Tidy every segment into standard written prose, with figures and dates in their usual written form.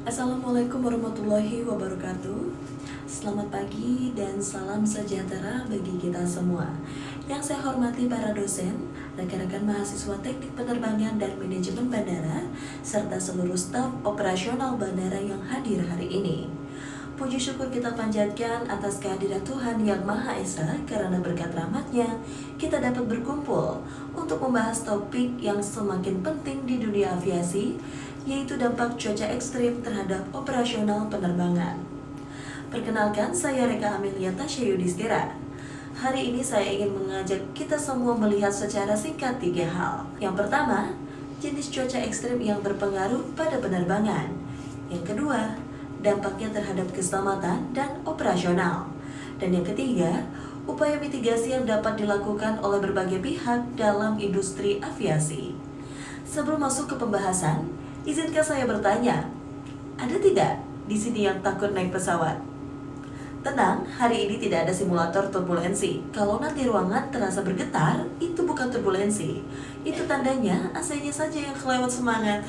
Assalamualaikum warahmatullahi wabarakatuh. Selamat pagi dan salam sejahtera bagi kita semua. Yang saya hormati para dosen, rekan-rekan mahasiswa teknik penerbangan dan manajemen bandara, serta seluruh staf operasional bandara yang hadir hari ini. Puji syukur kita panjatkan atas kehadiran Tuhan Yang Maha Esa, karena berkat rahmat-Nya kita dapat berkumpul untuk membahas topik yang semakin penting di dunia aviasi, yaitu dampak cuaca ekstrim terhadap operasional penerbangan. Perkenalkan, saya Reka Amelia Tasya Yudhistira. Hari ini saya ingin mengajak kita semua melihat secara singkat 3 hal. Yang pertama, jenis cuaca ekstrim yang berpengaruh pada penerbangan. Yang kedua, dampaknya terhadap keselamatan dan operasional. Dan yang ketiga, upaya mitigasi yang dapat dilakukan oleh berbagai pihak dalam industri aviasi. Sebelum masuk ke pembahasan, izinkan saya bertanya, ada tidak di sini yang takut naik pesawat? Tenang, hari ini tidak ada simulator turbulensi. Kalau nanti ruangan terasa bergetar, itu bukan turbulensi. Itu tandanya AC-nya saja yang kelewat semangat.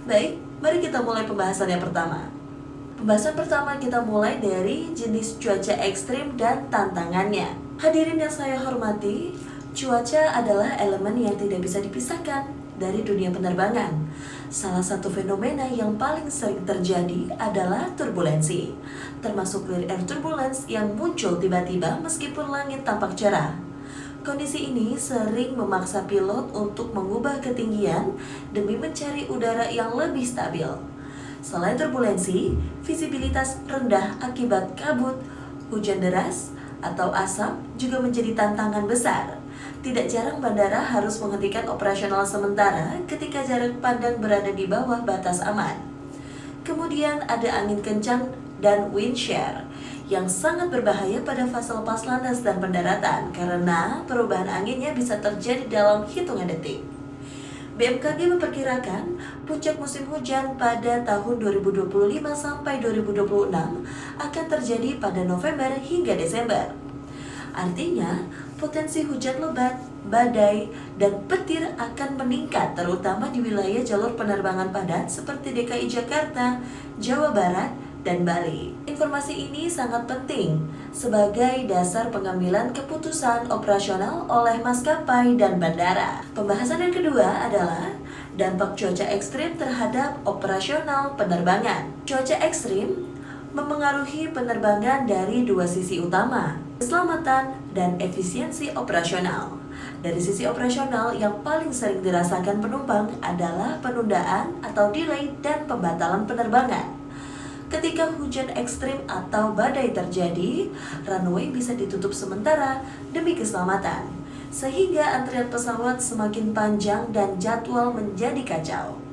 Baik, mari kita mulai pembahasan yang pertama. Pembahasan pertama kita mulai dari jenis cuaca ekstrim dan tantangannya. Hadirin yang saya hormati, cuaca adalah elemen yang tidak bisa dipisahkan dari dunia penerbangan. Salah satu fenomena yang paling sering terjadi adalah turbulensi, termasuk clear air turbulence yang muncul tiba-tiba meskipun langit tampak cerah. Kondisi ini sering memaksa pilot untuk mengubah ketinggian demi mencari udara yang lebih stabil. Selain turbulensi, visibilitas rendah akibat kabut, hujan deras, atau asap juga menjadi tantangan besar. Tidak jarang bandara harus menghentikan operasional sementara ketika jarak pandang berada di bawah batas aman. Kemudian ada angin kencang dan wind shear yang sangat berbahaya pada fase lepas landas dan pendaratan karena perubahan anginnya bisa terjadi dalam hitungan detik. BMKG memperkirakan puncak musim hujan pada tahun 2025 sampai 2026 akan terjadi pada November hingga Desember. Artinya, potensi hujan lebat, badai, dan petir akan meningkat terutama di wilayah jalur penerbangan padat seperti DKI Jakarta, Jawa Barat, dan Bali. Informasi ini sangat penting sebagai dasar pengambilan keputusan operasional oleh maskapai dan bandara. Pembahasan yang kedua adalah dampak cuaca ekstrim terhadap operasional penerbangan. Cuaca ekstrim memengaruhi penerbangan dari dua sisi utama, keselamatan dan efisiensi operasional. Dari sisi operasional, yang paling sering dirasakan penumpang adalah penundaan atau delay dan pembatalan penerbangan. Ketika hujan ekstrim atau badai terjadi, runway bisa ditutup sementara demi keselamatan, sehingga antrian pesawat semakin panjang dan jadwal menjadi kacau.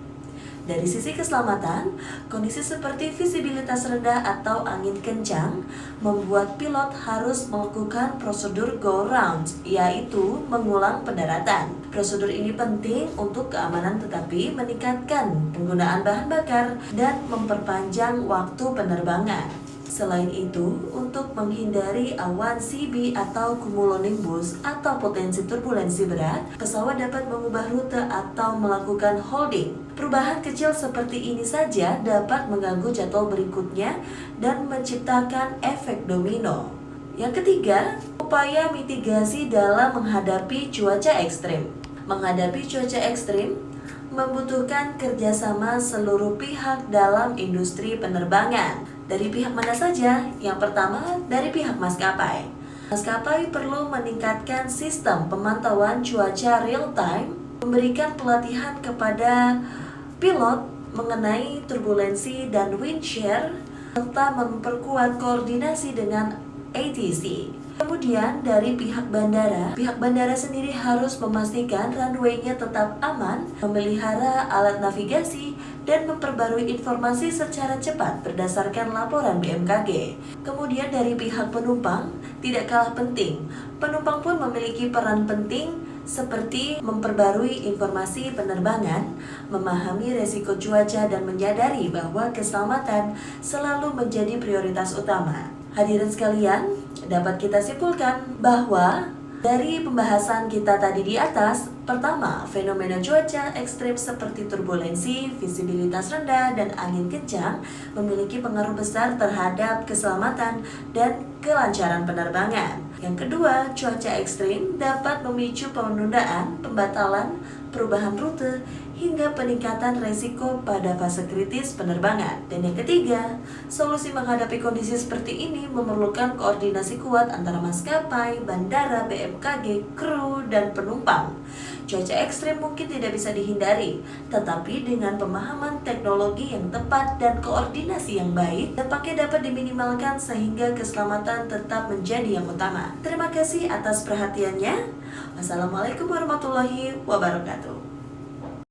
Dari sisi keselamatan, kondisi seperti visibilitas rendah atau angin kencang membuat pilot harus melakukan prosedur go round, yaitu mengulang pendaratan. Prosedur ini penting untuk keamanan tetapi meningkatkan penggunaan bahan bakar dan memperpanjang waktu penerbangan. Selain itu, untuk menghindari awan CB atau cumulonimbus atau potensi turbulensi berat, pesawat dapat mengubah rute atau melakukan holding. Perubahan kecil seperti ini saja dapat mengganggu jadwal berikutnya dan menciptakan efek domino. Yang ketiga, upaya mitigasi dalam menghadapi cuaca ekstrim. Menghadapi cuaca ekstrim membutuhkan kerjasama seluruh pihak dalam industri penerbangan. Dari pihak mana saja? Yang pertama, dari pihak maskapai. Maskapai perlu meningkatkan sistem pemantauan cuaca real time, memberikan pelatihan kepada pilot mengenai turbulensi dan wind shear, serta memperkuat koordinasi dengan ATC. Kemudian dari pihak bandara sendiri harus memastikan runway-nya tetap aman, memelihara alat navigasi, dan memperbarui informasi secara cepat berdasarkan laporan BMKG. Kemudian dari pihak penumpang, tidak kalah penting, penumpang pun memiliki peran penting seperti memperbarui informasi penerbangan, memahami resiko cuaca, dan menyadari bahwa keselamatan selalu menjadi prioritas utama. Hadirin sekalian, dapat kita simpulkan bahwa Dari pembahasan kita tadi di atas, pertama, fenomena cuaca ekstrim seperti turbulensi, visibilitas rendah, dan angin kencang memiliki pengaruh besar terhadap keselamatan dan kelancaran penerbangan. Yang kedua, cuaca ekstrim dapat memicu penundaan, pembatalan, perubahan rute, hingga peningkatan resiko pada fase kritis penerbangan. Dan yang ketiga, solusi menghadapi kondisi seperti ini memerlukan koordinasi kuat antara maskapai, bandara, BMKG, kru, dan penumpang. Cuaca ekstrim mungkin tidak bisa dihindari, tetapi dengan pemahaman teknologi yang tepat dan koordinasi yang baik, dampaknya dapat diminimalkan sehingga keselamatan tetap menjadi yang utama. Terima kasih atas perhatiannya. Wassalamualaikum warahmatullahi wabarakatuh.